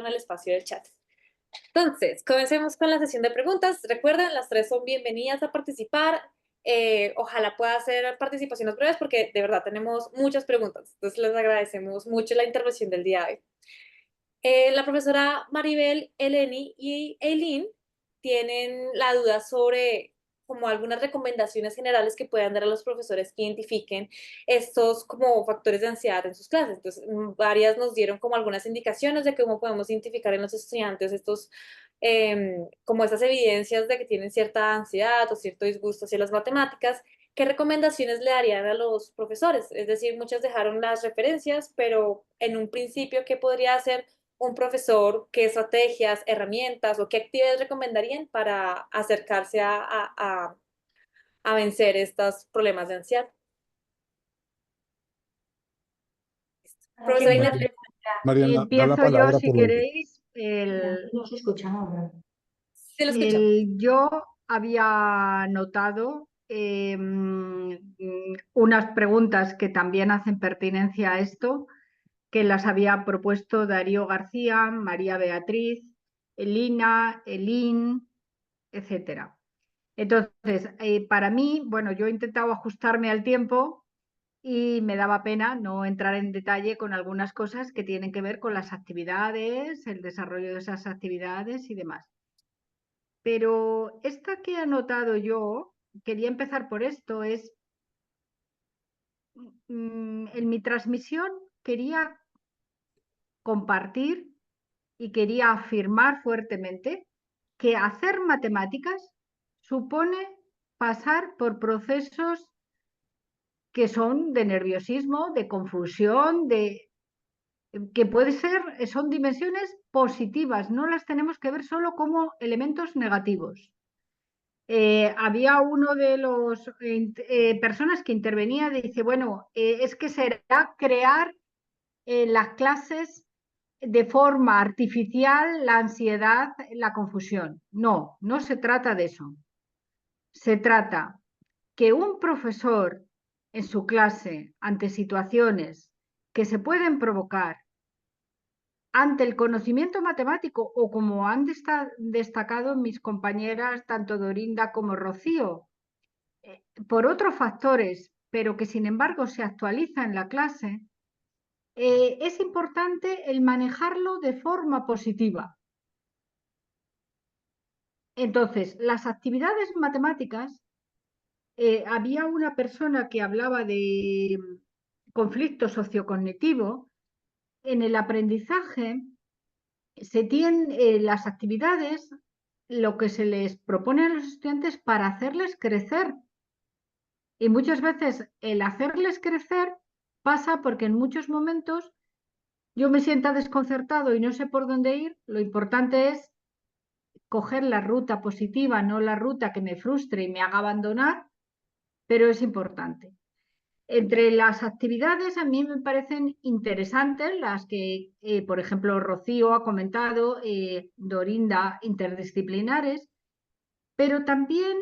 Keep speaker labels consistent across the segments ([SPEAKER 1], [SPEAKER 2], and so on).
[SPEAKER 1] en el espacio del chat. Entonces, comencemos con la sesión de preguntas. Recuerden, las tres son bienvenidas a participar. Ojalá pueda hacer participaciones breves porque de verdad tenemos muchas preguntas. Entonces, les agradecemos mucho la intervención del día de hoy. La profesora Maribel, Eleni y Eileen tienen la duda sobre como algunas recomendaciones generales que puedan dar a los profesores que identifiquen estos como factores de ansiedad en sus clases. Entonces, varias nos dieron como algunas indicaciones de cómo podemos identificar en los estudiantes estos, como esas evidencias de que tienen cierta ansiedad o cierto disgusto hacia las matemáticas. ¿Qué recomendaciones le darían a los profesores? Es decir, muchas dejaron las referencias, pero en un principio, ¿qué podría hacer un profesor? ¿Qué estrategias, herramientas o qué actividades recomendarían para acercarse a vencer estos problemas de ansiedad? Profesora
[SPEAKER 2] ¿Quién
[SPEAKER 1] Inés,
[SPEAKER 2] puede
[SPEAKER 3] Mariana, da la
[SPEAKER 2] Empiezo yo,
[SPEAKER 3] palabra
[SPEAKER 2] si
[SPEAKER 3] por orden.
[SPEAKER 2] queréis.
[SPEAKER 4] No se escucha ahora.
[SPEAKER 1] ¿se lo escucha?
[SPEAKER 2] Yo había notado unas preguntas que también hacen pertinencia a esto, que las había propuesto Darío García, María Beatriz, Elina, Elín, etcétera. Entonces, para mí, bueno, yo he intentado ajustarme al tiempo y me daba pena no entrar en detalle con algunas cosas que tienen que ver con las actividades, el desarrollo de esas actividades y demás. Pero esta que he anotado yo, quería empezar por esto, es en mi transmisión quería compartir y quería afirmar fuertemente que hacer matemáticas supone pasar por procesos que son de nerviosismo, de confusión, que puede ser, son dimensiones positivas, no las tenemos que ver solo como elementos negativos. Había uno de los personas que intervenía, dice, bueno, es que será crear las clases de forma artificial la ansiedad, la confusión. No, no se trata de eso. Se trata que un profesor en su clase, ante situaciones que se pueden provocar ante el conocimiento matemático o como han destacado mis compañeras, tanto Dorinda como Rocío, por otros factores, pero que sin embargo se actualiza en la clase, es importante el manejarlo de forma positiva. Entonces, las actividades matemáticas, había una persona que hablaba de conflicto sociocognitivo. En el aprendizaje se tienen las actividades, lo que se les propone a los estudiantes para hacerles crecer. Y muchas veces el hacerles crecer pasa porque en muchos momentos yo me sienta desconcertado y no sé por dónde ir. Lo importante es coger la ruta positiva, no la ruta que me frustre y me haga abandonar, pero es importante. Entre las actividades a mí me parecen interesantes las que, por ejemplo, Rocío ha comentado, Dorinda, interdisciplinares, pero también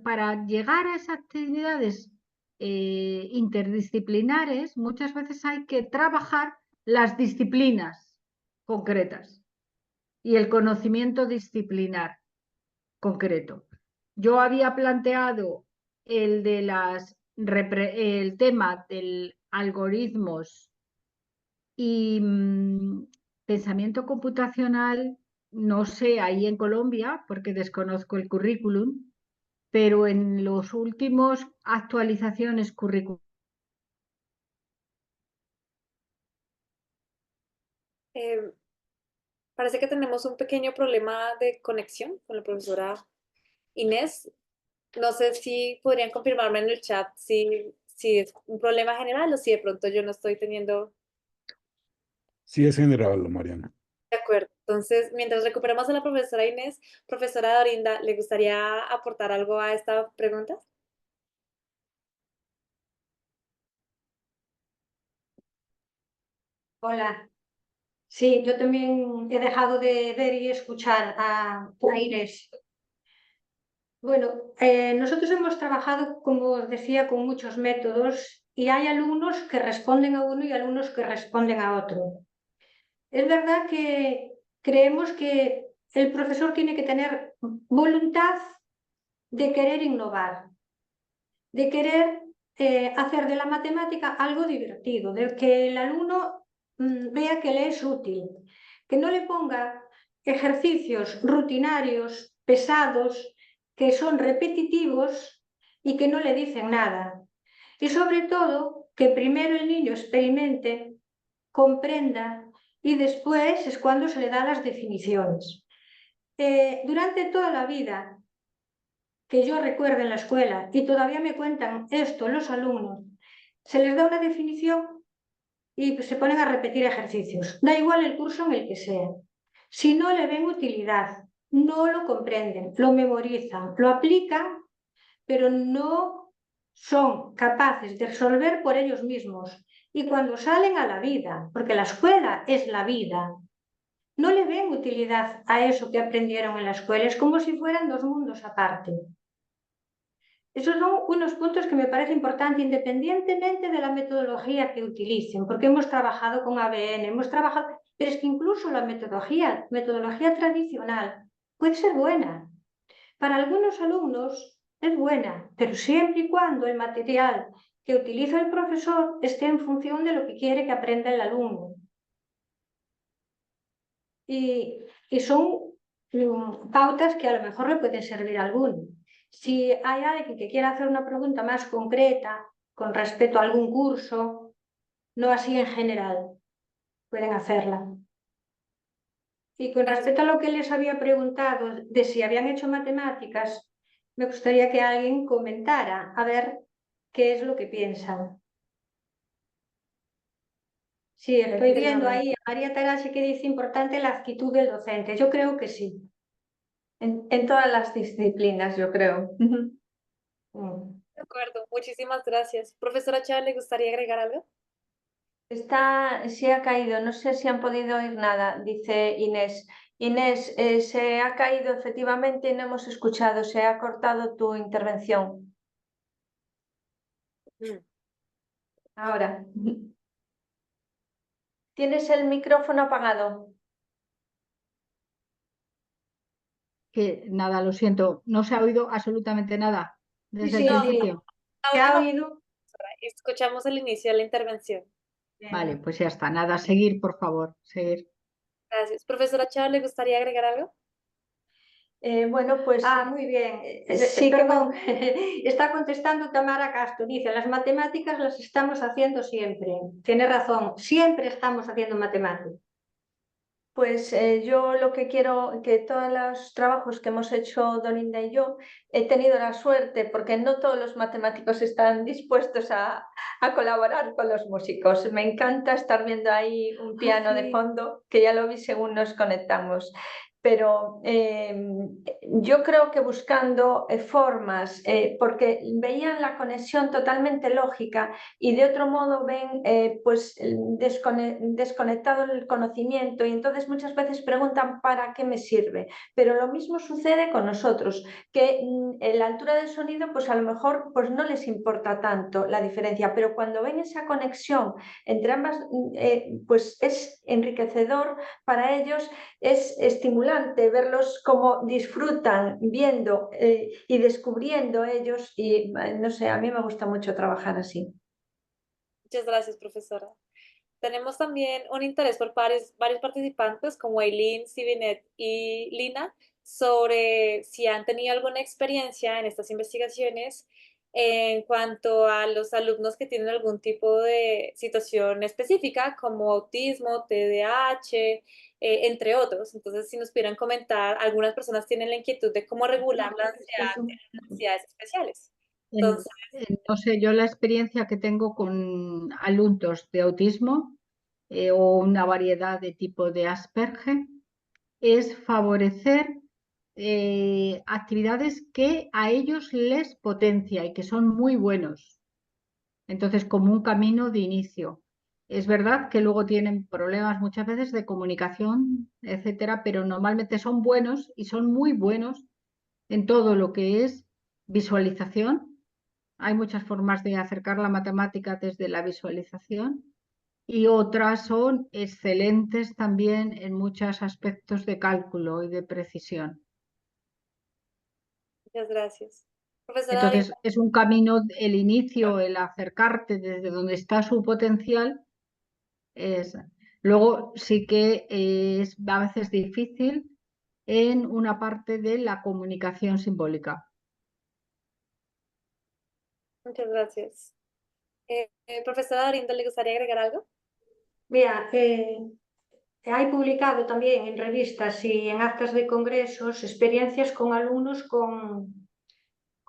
[SPEAKER 2] para llegar a esas actividades interdisciplinares muchas veces hay que trabajar las disciplinas concretas y el conocimiento disciplinar concreto. Yo había planteado el tema de algoritmos y pensamiento computacional, no sé, ahí en Colombia, porque desconozco el currículum, pero en los últimos actualizaciones curriculares.
[SPEAKER 1] Parece que tenemos un pequeño problema de conexión con la profesora Inés. No sé si podrían confirmarme en el chat si es un problema general o si de pronto yo no estoy teniendo.
[SPEAKER 3] Sí, es general, Mariana.
[SPEAKER 1] De acuerdo. Entonces, mientras recuperamos a la profesora Inés, profesora Dorinda, ¿le gustaría aportar algo a esta pregunta?
[SPEAKER 4] Hola. Sí, yo también he dejado de ver y escuchar a Inés. Bueno, nosotros hemos trabajado, como os decía, con muchos métodos y hay alumnos que responden a uno y alumnos que responden a otro. Es verdad que creemos que el profesor tiene que tener voluntad de querer innovar, de querer hacer de la matemática algo divertido, de que el alumno vea que le es útil, que no le ponga ejercicios rutinarios, pesados, que son repetitivos y que no le dicen nada. Y sobre todo, que primero el niño experimente, comprenda y después es cuando se le dan las definiciones. Durante toda la vida que yo recuerdo en la escuela, y todavía me cuentan esto los alumnos, se les da una definición y se ponen a repetir ejercicios. Da igual el curso en el que sea. Si no le ven utilidad, no lo comprenden, lo memorizan, lo aplican, pero no son capaces de resolver por ellos mismos. Y cuando salen a la vida, porque la escuela es la vida, no le ven utilidad a eso que aprendieron en la escuela. Es como si fueran dos mundos aparte. Esos son unos puntos que me parece importante, independientemente de la metodología que utilicen, porque hemos trabajado con ABN, pero es que incluso la metodología tradicional puede ser buena. Para algunos alumnos es buena, pero siempre y cuando el material que utiliza el profesor esté en función de lo que quiere que aprenda el alumno. Y son pautas que a lo mejor le pueden servir a alguno. Si hay alguien que quiera hacer una pregunta más concreta con respecto a algún curso, no así en general, pueden hacerla. Y con respecto a lo que les había preguntado de si habían hecho matemáticas, me gustaría que alguien comentara a ver qué es lo que piensan. Sí, estoy viendo ahí a María Tarasi que dice importante la actitud del docente. Yo creo que sí.
[SPEAKER 5] En todas las disciplinas, yo creo.
[SPEAKER 1] De acuerdo, muchísimas gracias. Profesora Chávez, ¿le gustaría agregar algo?
[SPEAKER 5] Se ha caído, no sé si han podido oír nada, dice Inés. Inés, se ha caído efectivamente y no hemos escuchado, se ha cortado tu intervención. Ahora. ¿Tienes el micrófono apagado?
[SPEAKER 2] Que nada, lo siento, no se ha oído absolutamente nada desde el
[SPEAKER 4] Sí,
[SPEAKER 2] principio.
[SPEAKER 4] ¿se ha oído?
[SPEAKER 1] Escuchamos el inicio de la intervención.
[SPEAKER 2] Vale, pues ya está. Nada, seguir, por favor, seguir.
[SPEAKER 1] Gracias. Profesora Chávez, ¿le gustaría agregar algo?
[SPEAKER 5] Bueno, pues...
[SPEAKER 4] muy bien.
[SPEAKER 5] Sí,
[SPEAKER 4] Perdón, está contestando Tamara Castro. Dice, las matemáticas las estamos haciendo siempre. Tiene razón, siempre estamos haciendo matemáticas.
[SPEAKER 5] Pues yo lo que quiero, que todos los trabajos que hemos hecho Dolinda y yo, he tenido la suerte, porque no todos los matemáticos están dispuestos a colaborar con los músicos. Me encanta estar viendo ahí un piano de fondo, que ya lo vi según nos conectamos. Pero yo creo que buscando formas, porque veían la conexión totalmente lógica y de otro modo ven pues desconectado el conocimiento y entonces muchas veces preguntan ¿para qué me sirve? Pero lo mismo sucede con nosotros, que en la altura del sonido pues a lo mejor pues no les importa tanto la diferencia, pero cuando ven esa conexión entre ambas pues es enriquecedor para ellos, es estimulante verlos cómo disfrutan viendo y descubriendo ellos y no sé, a mí me gusta mucho trabajar así.
[SPEAKER 1] Muchas gracias, profesora. Tenemos también un interés por varios participantes como Eileen, Sibinet y Lina sobre si han tenido alguna experiencia en estas investigaciones en cuanto a los alumnos que tienen algún tipo de situación específica como autismo, TDAH, entre otros. Entonces, si nos pudieran comentar, algunas personas tienen la inquietud de cómo regular la ansiedad en las necesidades especiales. Entonces,
[SPEAKER 2] No sé, yo la experiencia que tengo con alumnos de autismo o una variedad de tipo de Asperger es favorecer actividades que a ellos les potencia y que son muy buenos. Entonces, como un camino de inicio. Es verdad que luego tienen problemas muchas veces de comunicación, etcétera, pero normalmente son buenos y son muy buenos en todo lo que es visualización. Hay muchas formas de acercar la matemática desde la visualización y otras son excelentes también en muchos aspectos de cálculo y de precisión.
[SPEAKER 1] Muchas gracias. Profesora
[SPEAKER 2] Entonces,
[SPEAKER 1] Dorina.
[SPEAKER 2] es un camino, el inicio, el acercarte desde donde está su potencial. Luego sí que es a veces difícil en una parte de la comunicación simbólica.
[SPEAKER 1] Muchas gracias. Profesora Dorinda, ¿le gustaría agregar algo?
[SPEAKER 4] Mira, hay publicado también en revistas y en actas de congresos experiencias con alumnos con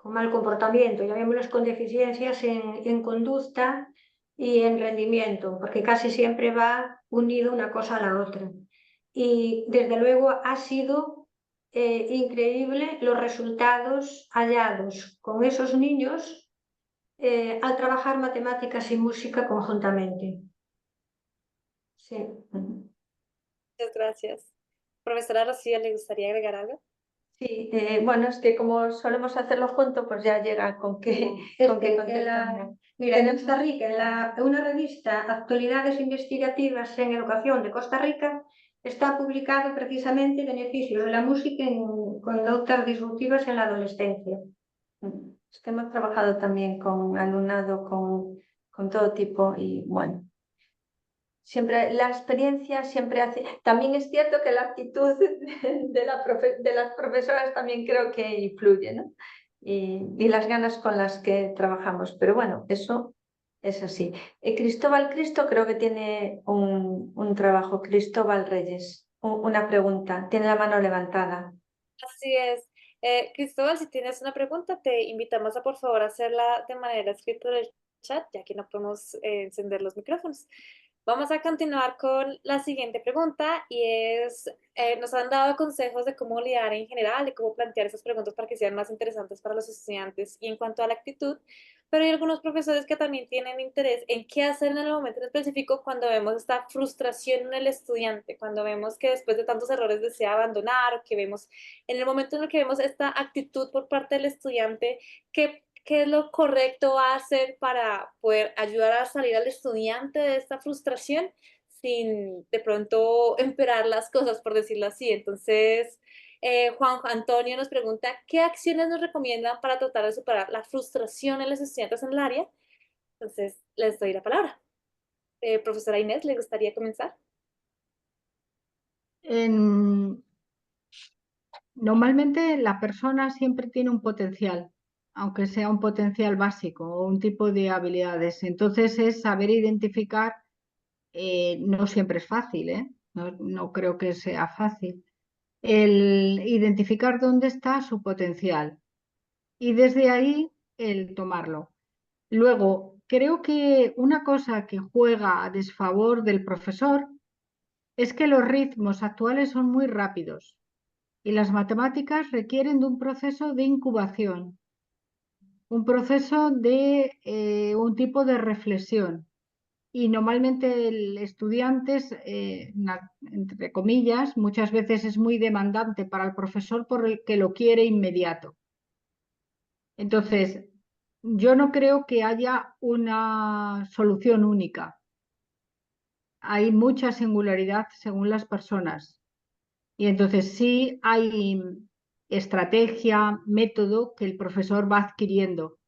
[SPEAKER 4] mal comportamiento, llamémoslos con deficiencias en conducta y en rendimiento, porque casi siempre va unido una cosa a la otra. Y desde luego ha sido increíble los resultados hallados con esos niños al trabajar matemáticas y música conjuntamente. Sí.
[SPEAKER 1] Muchas gracias. Profesora Rocío, ¿le gustaría agregar algo?
[SPEAKER 5] Sí, bueno, es que como solemos hacerlo juntos, pues ya llega con que, con que contestamos.
[SPEAKER 4] Mira, en Costa Rica, en una revista Actualidades Investigativas en Educación de Costa Rica, está publicado precisamente beneficios de la música en conductas disruptivas en la adolescencia.
[SPEAKER 5] Es que hemos trabajado también con alumnado con todo tipo y bueno, siempre la experiencia siempre hace. También es cierto que la actitud de las profesoras también creo que influye, ¿no? Y las ganas con las que trabajamos. Pero bueno, eso es así. Cristóbal Cristo creo que tiene un trabajo. Cristóbal Reyes, una pregunta. Tiene la mano levantada.
[SPEAKER 1] Así es. Cristóbal, si tienes una pregunta, te invitamos a por favor hacerla de manera escrita en el chat, ya que no podemos encender los micrófonos. Vamos a continuar con la siguiente pregunta y es, nos han dado consejos de cómo lidiar en general, de cómo plantear esas preguntas para que sean más interesantes para los estudiantes y en cuanto a la actitud, pero hay algunos profesores que también tienen interés en qué hacer en el momento en específico cuando vemos esta frustración en el estudiante, cuando vemos que después de tantos errores desea abandonar o que vemos en el momento en el que vemos esta actitud por parte del estudiante, ¿qué es lo correcto a hacer para poder ayudar a salir al estudiante de esta frustración sin de pronto empeorar las cosas, por decirlo así? Entonces, Juan Antonio nos pregunta, ¿qué acciones nos recomiendan para tratar de superar la frustración en los estudiantes en el área? Entonces, les doy la palabra. Profesora Inés, ¿le gustaría comenzar?
[SPEAKER 2] Normalmente la persona siempre tiene un potencial, aunque sea un potencial básico o un tipo de habilidades. Entonces es saber identificar, no siempre es fácil, ¿eh? No creo que sea fácil, el identificar dónde está su potencial y desde ahí el tomarlo. Luego, creo que una cosa que juega a desfavor del profesor es que los ritmos actuales son muy rápidos y las matemáticas requieren de un proceso de incubación, un proceso de un tipo de reflexión. Y normalmente el estudiante, entre comillas, muchas veces es muy demandante para el profesor por el que lo quiere inmediato. Entonces, yo no creo que haya una solución única. Hay mucha singularidad según las personas. Y entonces sí hay estrategia, método que el profesor va adquiriendo.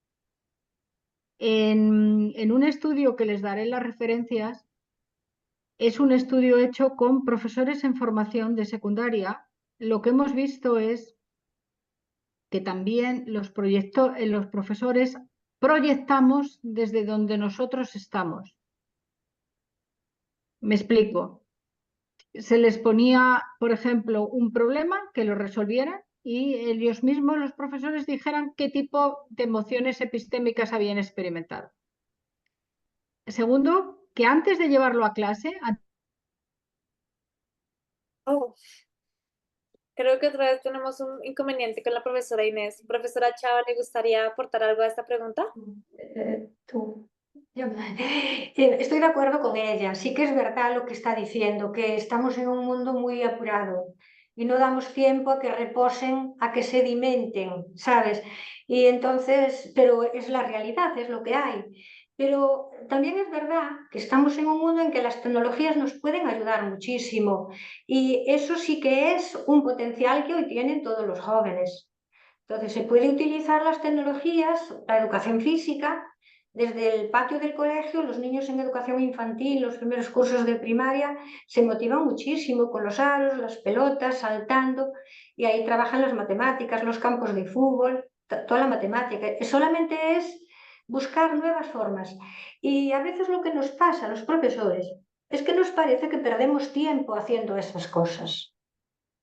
[SPEAKER 2] En un estudio que les daré las referencias, es un estudio hecho con profesores en formación de secundaria. Lo que hemos visto es que también los profesores proyectamos desde donde nosotros estamos. Me explico. Se les ponía, por ejemplo, un problema que lo resolvieran y ellos mismos, los profesores, dijeran qué tipo de emociones epistémicas habían experimentado. Segundo, que antes de llevarlo a clase...
[SPEAKER 1] Oh, creo que otra vez tenemos un inconveniente con la profesora Inés. Profesora Chava, ¿le gustaría aportar algo a esta pregunta?
[SPEAKER 4] Tú. Estoy de acuerdo con ella. Sí que es verdad lo que está diciendo, que estamos en un mundo muy apurado y no damos tiempo a que reposen, a que sedimenten, ¿sabes? Y entonces, pero es la realidad, es lo que hay. Pero también es verdad que estamos en un mundo en que las tecnologías nos pueden ayudar muchísimo y eso sí que es un potencial que hoy tienen todos los jóvenes. Entonces se puede utilizar las tecnologías, la educación física, desde el patio del colegio. Los niños en educación infantil, los primeros cursos de primaria, se motivan muchísimo con los aros, las pelotas, saltando, y ahí trabajan las matemáticas, los campos de fútbol, toda la matemática. Solamente es buscar nuevas formas. Y a veces lo que nos pasa a los profesores es que nos parece que perdemos tiempo haciendo esas cosas.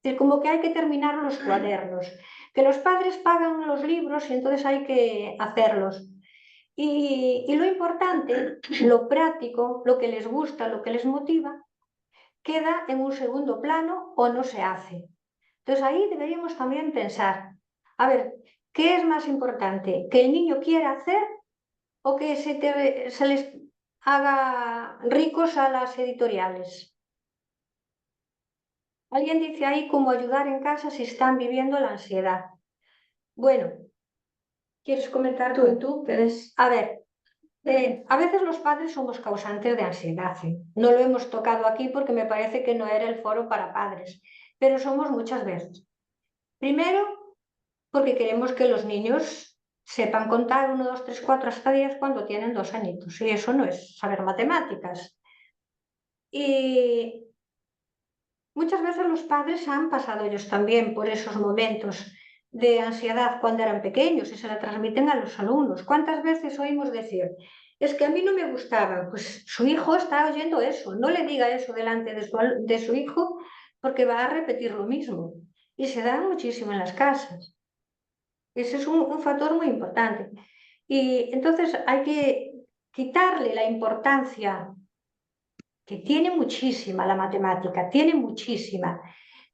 [SPEAKER 4] Es como que hay que terminar los cuadernos, que los padres pagan los libros y entonces hay que hacerlos. Y lo importante, lo práctico, lo que les gusta, lo que les motiva, queda en un segundo plano o no se hace. Entonces ahí deberíamos también pensar, a ver, ¿qué es más importante? ¿Que el niño quiera hacer o que se les haga ricos a las editoriales? Alguien dice ahí cómo ayudar en casa si están viviendo la ansiedad. Bueno, ¿quieres comentar tú? A ver, a veces los padres somos causantes de ansiedad, ¿eh? No lo hemos tocado aquí porque me parece que no era el foro para padres, pero somos muchas veces. Primero, porque queremos que los niños sepan contar 1, 2, 3, 4 hasta 10 cuando tienen 2 añitos, y eso no es saber matemáticas. Y muchas veces los padres han pasado ellos también por esos momentos de ansiedad cuando eran pequeños y se la transmiten a los alumnos. ¿Cuántas veces oímos decir, es que a mí no me gustaba? Pues su hijo está oyendo eso, no le diga eso delante de su hijo porque va a repetir lo mismo. Y se da muchísimo en las casas. Ese es un factor muy importante. Y entonces hay que quitarle la importancia que tiene muchísima la matemática, tiene muchísima,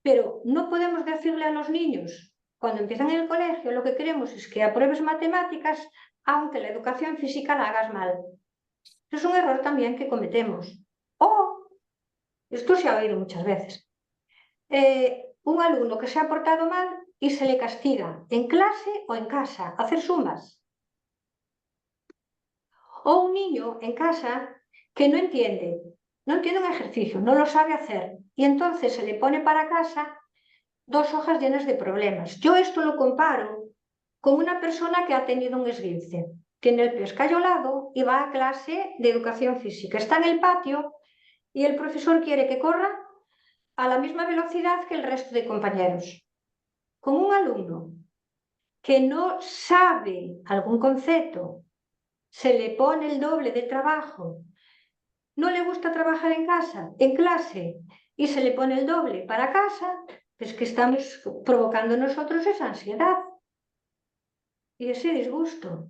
[SPEAKER 4] pero no podemos decirle a los niños, cuando empiezan en el colegio, lo que queremos es que apruebes matemáticas, aunque la educación física la hagas mal. Eso es un error también que cometemos. O, esto se ha oído muchas veces, un alumno que se ha portado mal y se le castiga en clase o en casa, hacer sumas. O un niño en casa que no entiende un ejercicio, no lo sabe hacer y entonces se le pone para casa 2 hojas llenas de problemas. Yo esto lo comparo con una persona que ha tenido un esguince, tiene el pie escayolado y va a clase de educación física. Está en el patio y el profesor quiere que corra a la misma velocidad que el resto de compañeros. Con un alumno que no sabe algún concepto, se le pone el doble de trabajo, no le gusta trabajar en casa, en clase, y se le pone el doble para casa, pues que estamos provocando nosotros esa ansiedad y ese disgusto.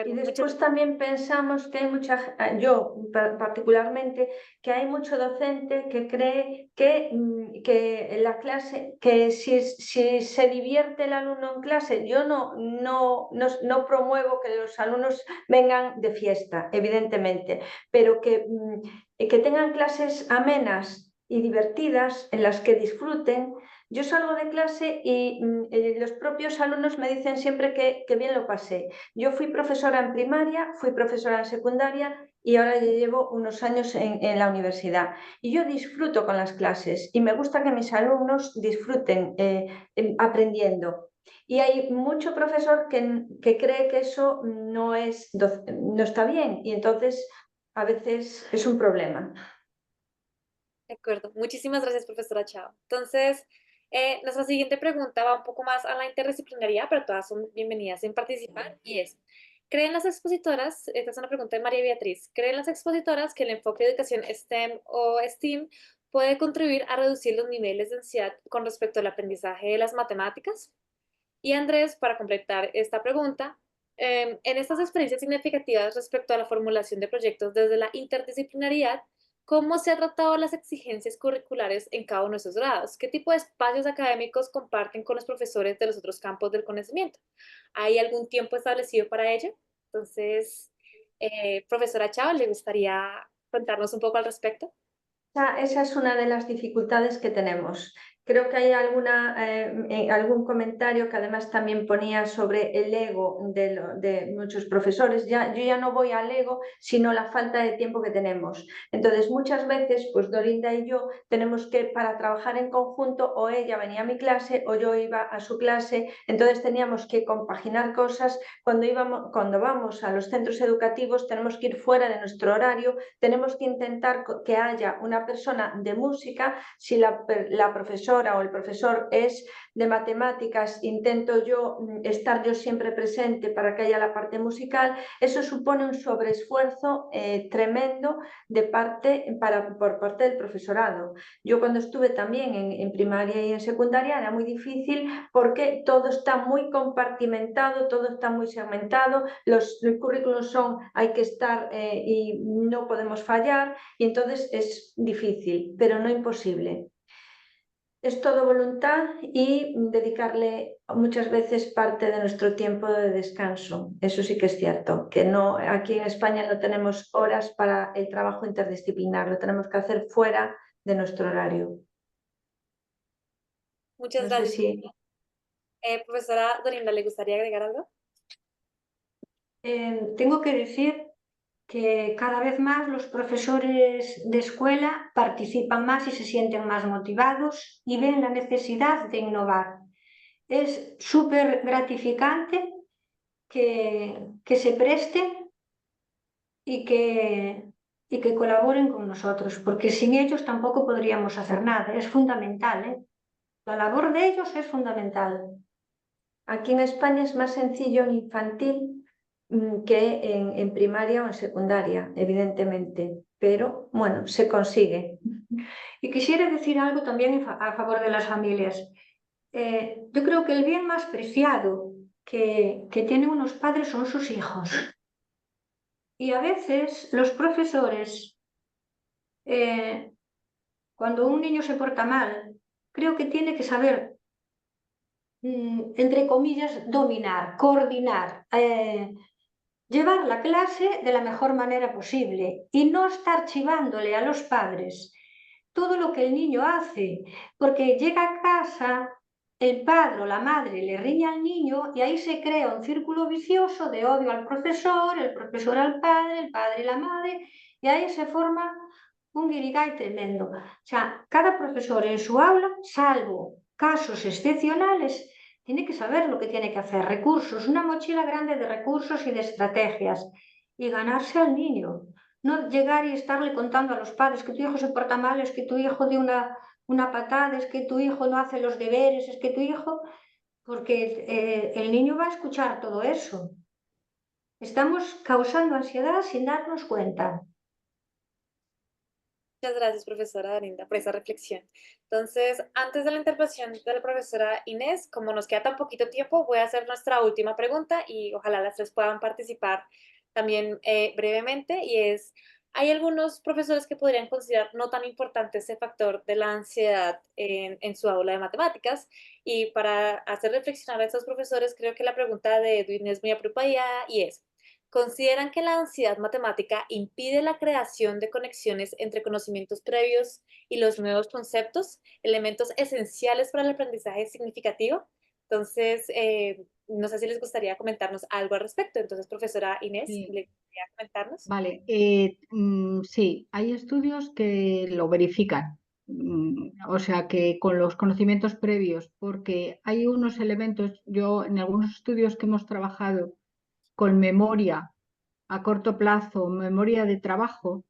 [SPEAKER 5] Y después también pensamos que hay yo particularmente, que hay mucho docente que cree que la clase, que si se divierte el alumno en clase, yo no promuevo que los alumnos vengan de fiesta, evidentemente, pero que tengan clases amenas y divertidas en las que disfruten. Yo salgo de clase y los propios alumnos me dicen siempre que bien lo pasé. Yo fui profesora en primaria, fui profesora en secundaria y ahora ya llevo unos años en la universidad. Y yo disfruto con las clases y me gusta que mis alumnos disfruten aprendiendo. Y hay mucho profesor que cree que eso no está bien y entonces a veces es un problema.
[SPEAKER 1] De acuerdo. Muchísimas gracias, profesora Chao. Entonces, nuestra siguiente pregunta va un poco más a la interdisciplinaridad, pero todas son bienvenidas en participar, y es, ¿creen las expositoras, esta es una pregunta de María Beatriz, ¿creen las expositoras que el enfoque de educación STEM o STEAM puede contribuir a reducir los niveles de ansiedad con respecto al aprendizaje de las matemáticas? Y Andrés, para completar esta pregunta, en estas experiencias significativas respecto a la formulación de proyectos desde la interdisciplinaridad, ¿cómo se han tratado las exigencias curriculares en cada uno de esos grados? ¿Qué tipo de espacios académicos comparten con los profesores de los otros campos del conocimiento? ¿Hay algún tiempo establecido para ello? Entonces, profesora Chao, ¿le gustaría contarnos un poco al respecto?
[SPEAKER 5] Esa es una de las dificultades que tenemos, Creo que hay algún comentario que además también ponía sobre el ego de muchos profesores. Yo ya no voy al ego, sino la falta de tiempo que tenemos. Entonces, muchas veces, pues Dorinda y yo tenemos que, para trabajar en conjunto, o ella venía a mi clase o yo iba a su clase. Entonces, teníamos que compaginar cosas. Cuando vamos a los centros educativos, tenemos que ir fuera de nuestro horario, tenemos que intentar que haya una persona de música. Si la profesora o el profesor es de matemáticas, intento yo estar yo siempre presente para que haya la parte musical. Eso supone un sobreesfuerzo tremendo por parte del profesorado. Yo cuando estuve también en primaria y en secundaria era muy difícil porque todo está muy compartimentado, todo está muy segmentado, los currículos hay que estar y no podemos fallar, y entonces es difícil, pero no imposible. Es todo voluntad y dedicarle muchas veces parte de nuestro tiempo de descanso. Eso sí que es cierto, que no, aquí en España no tenemos horas para el trabajo interdisciplinar, lo tenemos que hacer fuera de nuestro horario.
[SPEAKER 1] Muchas
[SPEAKER 5] No sé
[SPEAKER 1] gracias.
[SPEAKER 5] si...
[SPEAKER 1] Profesora Dorinda, ¿le gustaría agregar algo?
[SPEAKER 4] Tengo que decir que cada vez más los profesores de escuela participan más y se sienten más motivados y ven la necesidad de innovar. Es súper gratificante que se presten y que colaboren con nosotros, porque sin ellos tampoco podríamos hacer nada. Es fundamental, ¿eh? La labor de ellos es fundamental.
[SPEAKER 5] Aquí en España es más sencillo en infantil que en primaria o en secundaria, evidentemente, pero bueno, se consigue.
[SPEAKER 4] Y quisiera decir algo también a favor de las familias. Yo creo que el bien más preciado que tienen unos padres son sus hijos. Y a veces los profesores, cuando un niño se porta mal, creo que tiene que saber, entre comillas, dominar, coordinar, llevar la clase de la mejor manera posible y no estar chivándole a los padres todo lo que el niño hace, porque llega a casa, el padre o la madre le riña al niño y ahí se crea un círculo vicioso de odio al profesor, el profesor al padre, el padre y la madre, y ahí se forma un guirigay tremendo. O sea, cada profesor en su aula, salvo casos excepcionales, tiene que saber lo que tiene que hacer, recursos, una mochila grande de recursos y de estrategias, y ganarse al niño. No llegar y estarle contando a los padres que tu hijo se porta mal, es que tu hijo dio una patada, es que tu hijo no hace los deberes, es que tu hijo... Porque el niño va a escuchar todo eso. Estamos causando ansiedad sin darnos cuenta.
[SPEAKER 1] Muchas gracias, profesora Dorinda, por esa reflexión. Entonces, antes de la intervención de la profesora Inés, como nos queda tan poquito tiempo, voy a hacer nuestra última pregunta y ojalá las tres puedan participar también brevemente, y es, ¿hay algunos profesores que podrían considerar no tan importante ese factor de la ansiedad en su aula de matemáticas? Y para hacer reflexionar a estos profesores, creo que la pregunta de Edwin es muy apropiada y es, ¿consideran que la ansiedad matemática impide la creación de conexiones entre conocimientos previos y los nuevos conceptos, elementos esenciales para el aprendizaje significativo? Entonces, no sé si les gustaría comentarnos algo al respecto. Entonces, profesora Inés,
[SPEAKER 2] Sí.
[SPEAKER 1] ¿le gustaría comentarnos?
[SPEAKER 2] Vale, sí, hay estudios que lo verifican, o sea que con los conocimientos previos, porque hay unos elementos, yo en algunos estudios que hemos trabajado con memoria a corto plazo, memoria de trabajo,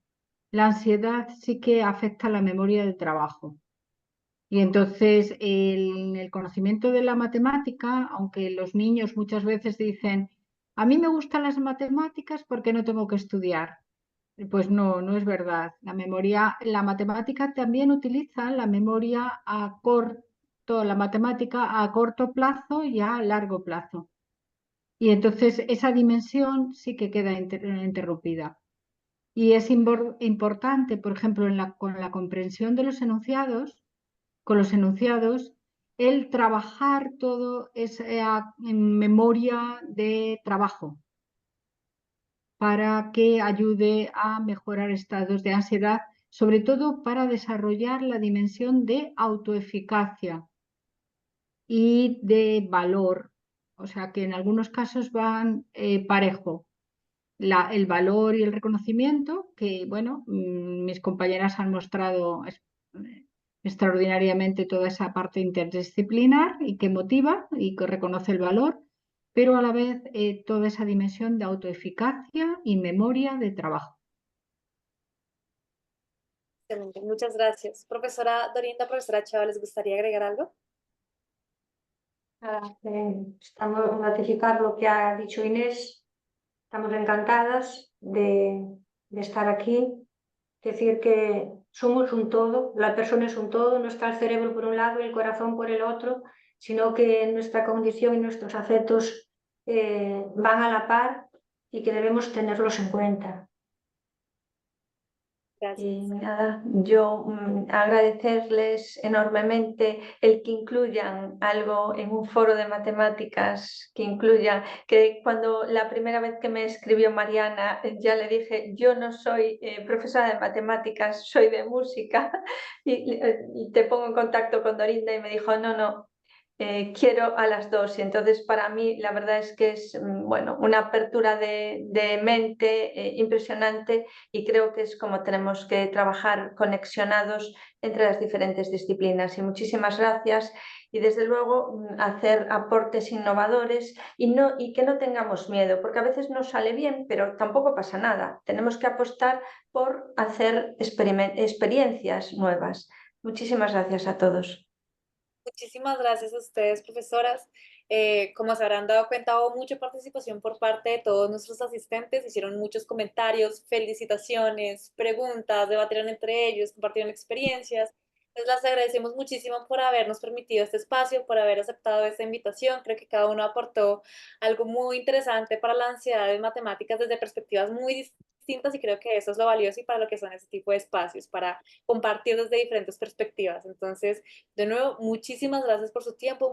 [SPEAKER 2] la ansiedad sí que afecta a la memoria de trabajo. Y entonces el conocimiento de la matemática, aunque los niños muchas veces dicen, a mí me gustan las matemáticas porque no tengo que estudiar. Pues no, no es verdad. La matemática también utiliza la memoria a corto, la matemática a corto plazo y a largo plazo. Y entonces esa dimensión sí que queda interrumpida. Y es importante, por ejemplo, con la comprensión de los enunciados, con los enunciados, el trabajar todo en memoria de trabajo para que ayude a mejorar estados de ansiedad, sobre todo para desarrollar la dimensión de autoeficacia y de valor, o sea que en algunos casos van parejo. El valor y el reconocimiento, que bueno, mis compañeras han mostrado extraordinariamente toda esa parte interdisciplinar y que motiva y que reconoce el valor, pero a la vez toda esa dimensión de autoeficacia y memoria de trabajo.
[SPEAKER 1] Excelente, muchas gracias. Profesora Dorinda, profesora Chava, ¿les gustaría agregar algo?
[SPEAKER 4] Estamos ratificar lo que ha dicho Inés. Estamos encantadas de estar aquí. Decir que somos un todo, la persona es un todo, no está el cerebro por un lado y el corazón por el otro, sino que nuestra condición y nuestros afectos van a la par y que debemos tenerlos en cuenta.
[SPEAKER 1] Gracias.
[SPEAKER 5] Y nada, yo agradecerles enormemente el que incluyan algo en un foro de matemáticas, que incluyan, que cuando la primera vez que me escribió Mariana, ya le dije, yo no soy profesora de matemáticas, soy de música, y te pongo en contacto con Dorinda y me dijo, no, quiero a las dos. Y entonces para mí la verdad es que es bueno, una apertura de mente impresionante, y creo que es como tenemos que trabajar conexionados entre las diferentes disciplinas. Y muchísimas gracias, y desde luego hacer aportes innovadores y que no tengamos miedo, porque a veces no sale bien, pero tampoco pasa nada. Tenemos que apostar por hacer experiencias nuevas. Muchísimas gracias a todos.
[SPEAKER 1] Muchísimas gracias a ustedes, profesoras. Como se habrán dado cuenta, hubo mucha participación por parte de todos nuestros asistentes, hicieron muchos comentarios, felicitaciones, preguntas, debatieron entre ellos, compartieron experiencias. Les las agradecemos muchísimo por habernos permitido este espacio, por haber aceptado esta invitación. Creo que cada uno aportó algo muy interesante para la ansiedad de matemáticas desde perspectivas muy distintas, y creo que eso es lo valioso y para lo que son este tipo de espacios, para compartir desde diferentes perspectivas. Entonces, de nuevo, muchísimas gracias por su tiempo.